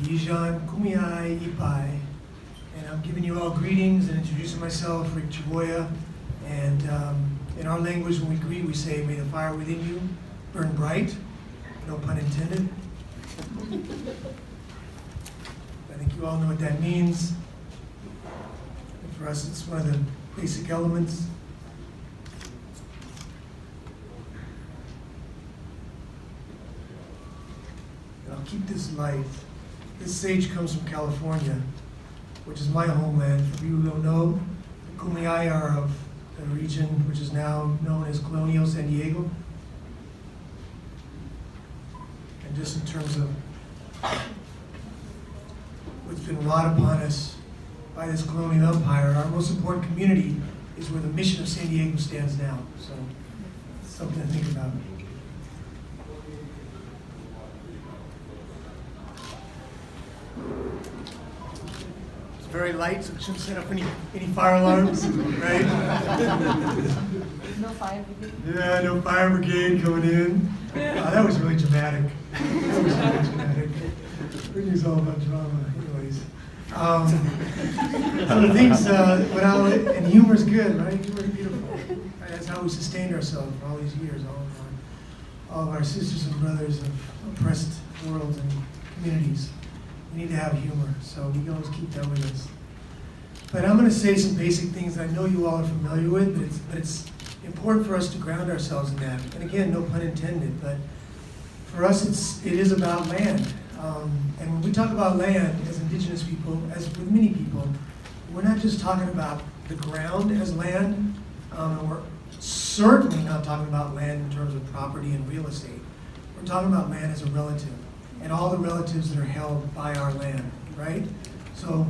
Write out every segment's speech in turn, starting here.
Yijan Kumiai Ipai. And I'm giving you all greetings and introducing myself, Rick Chavolla. And in our language, when we greet, we say, may the fire within you burn bright. No pun intended. I think you all know what that means. And for us, it's one of the basic elements. And I'll keep this light. This sage comes from California, which is my homeland. For you who don't know, the Kumeyaay are of a region which is now known as Colonial San Diego. And just in terms of what's been wrought upon us by this colonial empire, our most important community is where the mission of San Diego stands now. So it's something to think about. It's very light, so it shouldn't set up any fire alarms, right? No fire brigade? Yeah, no fire brigade coming in. That was really dramatic. That was really dramatic. Brittany's all about drama, anyways. So the things, and humor's good, right? Humor's beautiful. Right? That's how we sustained ourselves for all these years. All of our sisters and brothers of oppressed worlds and communities. We need to have humor, so we can always keep that with us. But I'm going to say some basic things that I know you all are familiar with, but it's important for us to ground ourselves in that. And again, no pun intended, but for us it is about land. And when we talk about land as indigenous people, as with many people, we're not just talking about the ground as land, and we're certainly not talking about land in terms of property and real estate. We're talking about land as a relative, and all the relatives that are held by our land, right? So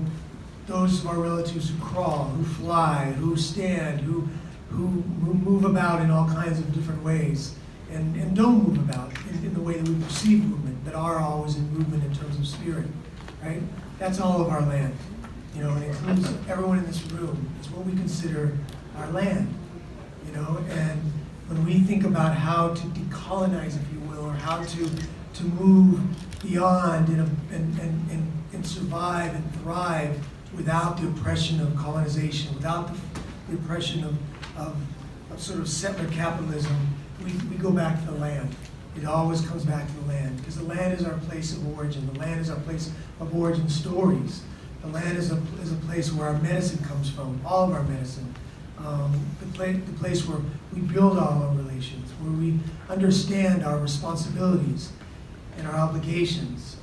those of our relatives who crawl, who fly, who stand, who move about in all kinds of different ways, and don't move about in the way that we perceive movement, but are always in movement in terms of spirit, right? That's all of our land. You know, it includes everyone in this room. It's what we consider our land, you know, and when we think about how to decolonize, if you will, or how to move beyond and survive and thrive without the oppression of colonization, without the oppression of sort of settler capitalism, we go back to the land. It always comes back to the land, because the land is our place of origin. The land is our place of origin stories. The land is a place where our medicine comes from, all of our medicine. The place where we build all our relations, where we understand our responsibilities and our obligations.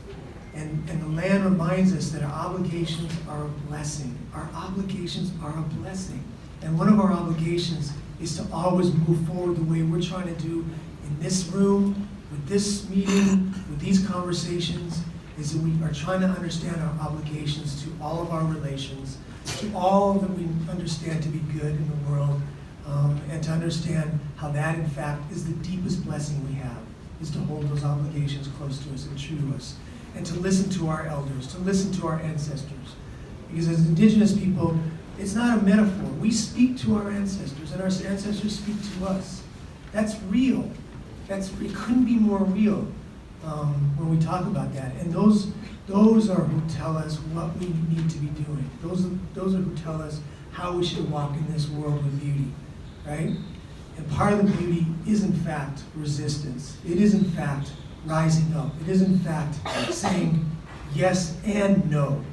And the land reminds us that our obligations are a blessing. Our obligations are a blessing. And one of our obligations is to always move forward the way we're trying to do in this room, with this meeting, with these conversations, is that we are trying to understand our obligations to all of our relations, to all that we understand to be good in the world, and to understand how that, in fact, is the deepest blessing we have, is to hold those obligations close to us and true to us, and to listen to our elders, to listen to our ancestors. Because as indigenous people, it's not a metaphor. We speak to our ancestors, and our ancestors speak to us. That's real. It couldn't be more real when we talk about that. And those are who tell us what we need to be doing. Those are who tell us how we should walk in this world with beauty, right? And part of the beauty is, in fact, resistance. It is, in fact, rising up. It is, in fact, saying yes and no,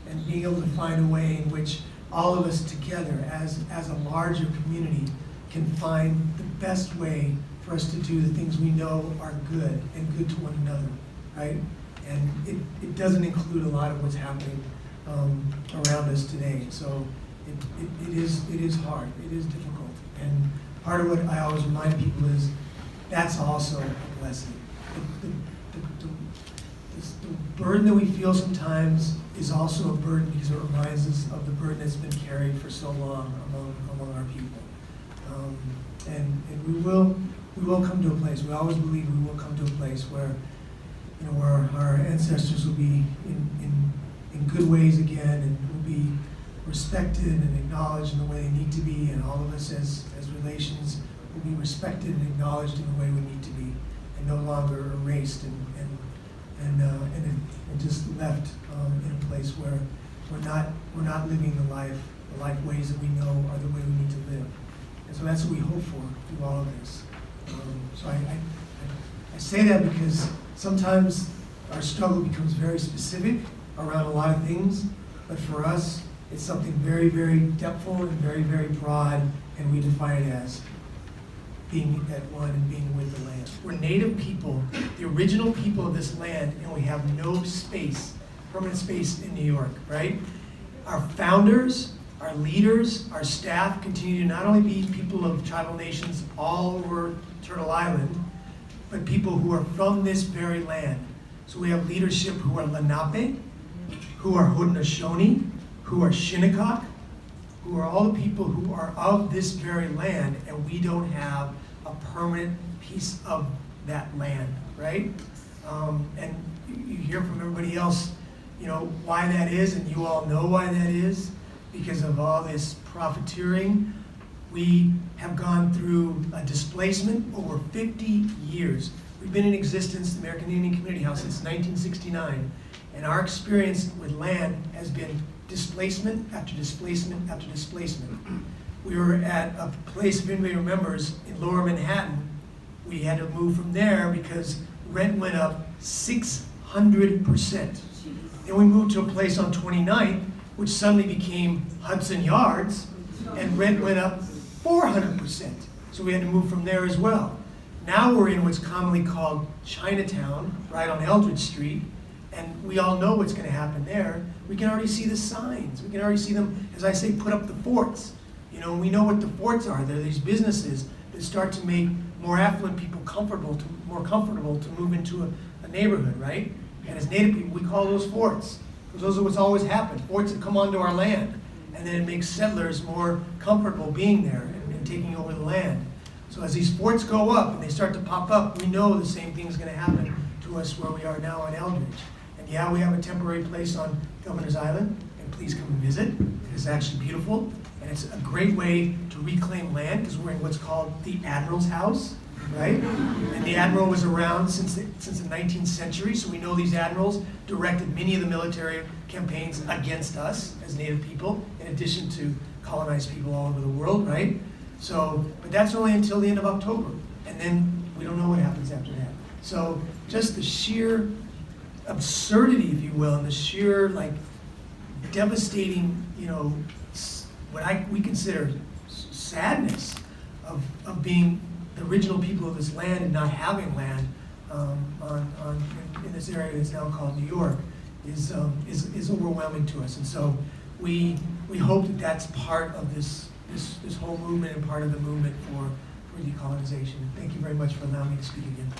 and being able to find a way in which all of us together as a larger community can find the best way for us to do the things we know are good and good to one another, right? And it doesn't include a lot of what's happening around us today. So it is hard, it is difficult. And part of what I always remind people is that's also a blessing. The burden that we feel sometimes is also a burden because it reminds us of the burden that's been carried for so long among our people. And we will come to a place, we always believe we will come to a place where, you know, where our ancestors will be in good ways again, and will be respected and acknowledged in the way they need to be, and all of us as relations will be respected and acknowledged in the way we need to be, and no longer erased and and just left in a place where we're not living the life ways that we know are the way we need to live. And so that's what we hope for through all of this. So I say that because sometimes our struggle becomes very specific around a lot of things, but for us, it's something very, very depthful and very, very broad, and we define it as being at one and being with the land. We're native people, the original people of this land, and we have no space, permanent space in New York, right? Our founders, our leaders, our staff continue to not only be people of tribal nations all over Turtle Island, but people who are from this very land. So we have leadership who are Lenape, who are Haudenosaunee, who are Shinnecock, who are all the people who are of this very land, and we don't have a permanent piece of that land, right? And you hear from everybody else, you know, why that is, and you all know why that is, because of all this profiteering. We have gone through a displacement over 50 years. We've been in existence, the American Indian Community House, since 1969, and our experience with land has been displacement after displacement after displacement. We were at a place, if anybody remembers, in Lower Manhattan. We had to move from there because rent went up 600%. Then we moved to a place on 29th, which suddenly became Hudson Yards, and rent went up 400%. So we had to move from there as well. Now we're in what's commonly called Chinatown, right on Eldridge Street, and we all know what's going to happen there. We can already see the signs. We can already see them, as I say, put up the forts. You know, we know what the forts are. They're these businesses that start to make more affluent people more comfortable to move into a neighborhood, right? And as Native people, we call those forts, because those are what's always happened. Forts that come onto our land, and then it makes settlers more comfortable being there and taking over the land. So as these forts go up and they start to pop up, we know the same thing's going to happen to us where we are now on Eldridge. And yeah, we have a temporary place on Governor's Island, and please come and visit. It's actually beautiful, and it's a great way to reclaim land because we're in what's called the Admiral's House, right? And the Admiral was around since the 19th century, so we know these admirals directed many of the military campaigns against us as Native people, in addition to colonized people all over the world, right? So, but that's only until the end of October, and then we don't know what happens after that. So just the sheer absurdity, if you will, and the sheer like devastating, you know, what we consider sadness of being the original people of this land and not having land in this area that's now called New York is overwhelming to us. And so we hope that that's part of this whole movement and part of the movement for decolonization. Thank you very much for allowing me to speak again.